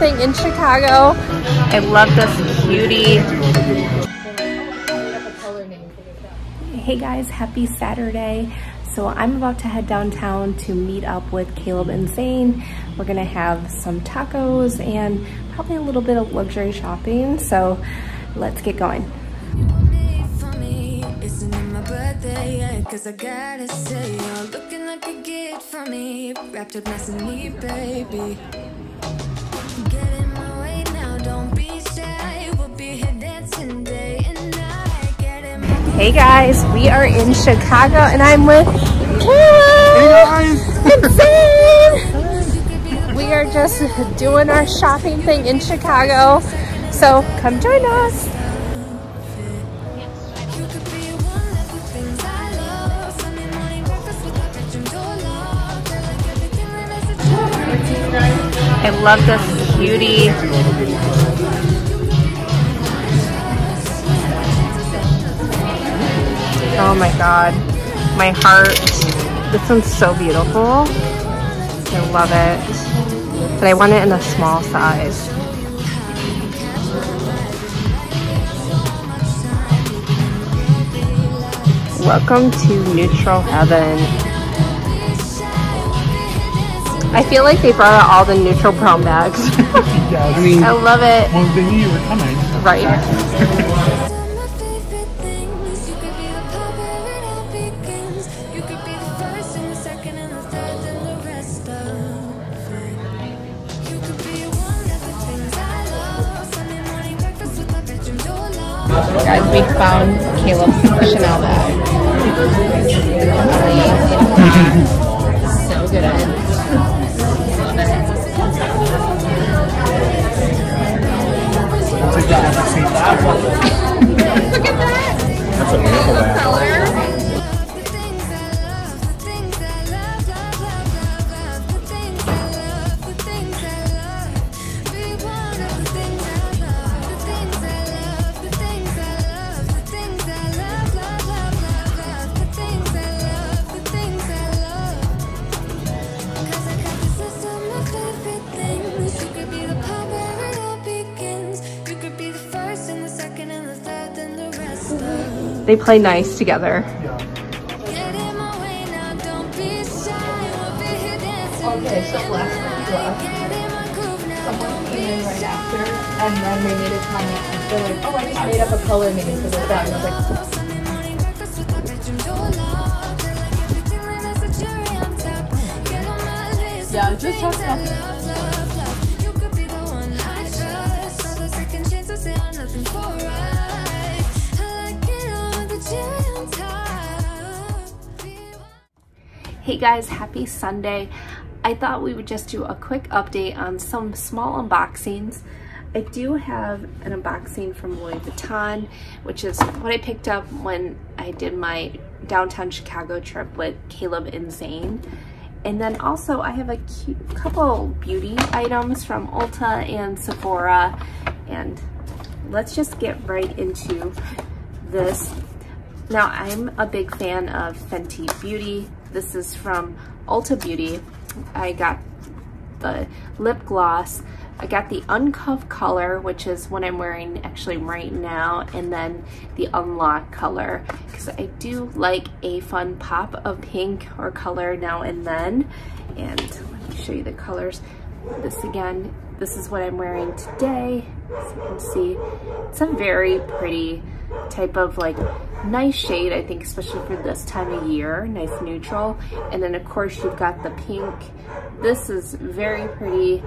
thing in Chicago. I love this cutie. Hey guys, happy Saturday. So I'm about to head downtown to meet up with Caleb and Zane. We're gonna have some tacos and probably a little bit of luxury shopping. So let's get going. Cause I gotta say, you're looking like a gift for me, wrapped up nice and neat, baby. Get in my way now, don't be shy. We'll be here dancing day and night. Get in my way. Hey guys, we are in Chicago and I'm with Zane. We are just doing our shopping thing in Chicago. So come join us. I love this cutie. Oh my god, my heart. This one's so beautiful. I love it, but I want it in a small size. Welcome to neutral heaven. I feel like they brought out all the neutral brown bags. Yeah, I mean, I love it. Well, they knew you were coming. Right. Guys, we found Caleb's Chanel bag. So good at it. Look at that! That's a beautiful color. They play nice together. Okay, so last someone came in right after, and then they made a comment. They're like, "Oh, I just made up a color name for this bag." And I was like, "Yeah, just talk about." Hey guys, happy Sunday. I thought we would just do a quick update on some small unboxings. I do have an unboxing from Louis Vuitton, which is what I picked up when I did my downtown Chicago trip with Caleb and Zane. And then also I have a couple beauty items from Ulta and Sephora. And let's just get right into this. Now, I'm a big fan of Fenty Beauty. This is from Ulta Beauty. I got the lip gloss. I got the uncuffed color, which is what I'm wearing actually right now, and then the unlock color, because I do like a fun pop of pink or color now and then. And let me show you the colors. This again, this is what I'm wearing today. As you can see, it's a very pretty type of like nice shade, I think, especially for this time of year. Nice neutral. And then of course you've got the pink. This is very pretty.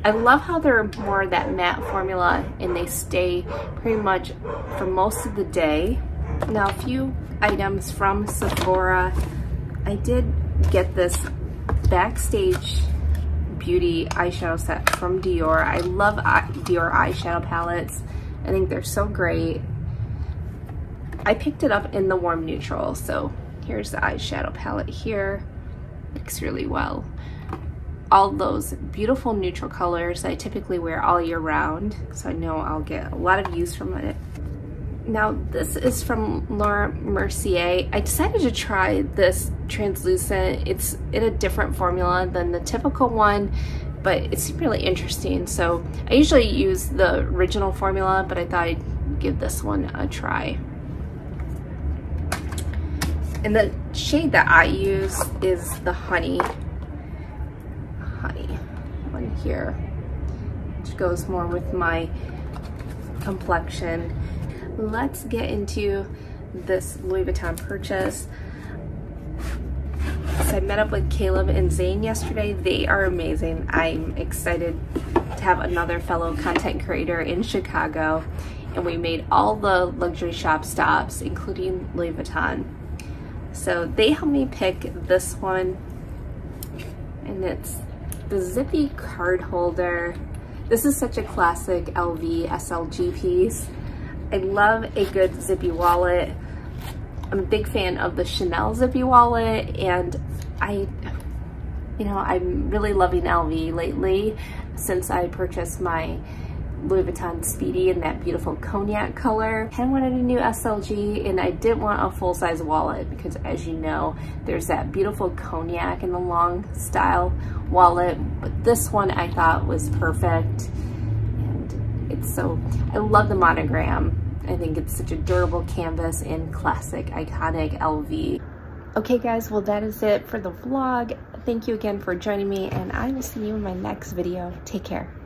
I love how they're more that matte formula and they stay pretty much for most of the day. Now, a few items from Sephora. I did get this Backstage Beauty eyeshadow set from Dior. I love Dior eyeshadow palettes. I think they're so great. I picked it up in the warm neutral, so here's the eyeshadow palette here. Mixes really well. All those beautiful neutral colors that I typically wear all year round, so I know I'll get a lot of use from it. Now, this is from Laura Mercier. I decided to try this translucent. It's in a different formula than the typical one. but it's really interesting. So I usually use the original formula, but I thought I'd give this one a try. And the shade that I use is the honey one here, which goes more with my complexion. Let's get into this Louis Vuitton purchase. So I met up with Caleb and Zane yesterday. They are amazing. I'm excited to have another fellow content creator in Chicago, and we made all the luxury shop stops, including Louis Vuitton. So they helped me pick this one, and it's the zippy card holder. This is such a classic LV SLG piece. I love a good zippy wallet. I'm a big fan of the Chanel zippy wallet, and I'm really loving LV lately since I purchased my Louis Vuitton Speedy in that beautiful cognac color. I wanted a new SLG, and I didn't want a full-size wallet because, as you know, there's that beautiful cognac in the long style wallet, but this one I thought was perfect. I love the monogram. I think it's such a durable canvas and classic, iconic LV. Okay guys, well that is it for the vlog. Thank you again for joining me, and I will see you in my next video. Take care.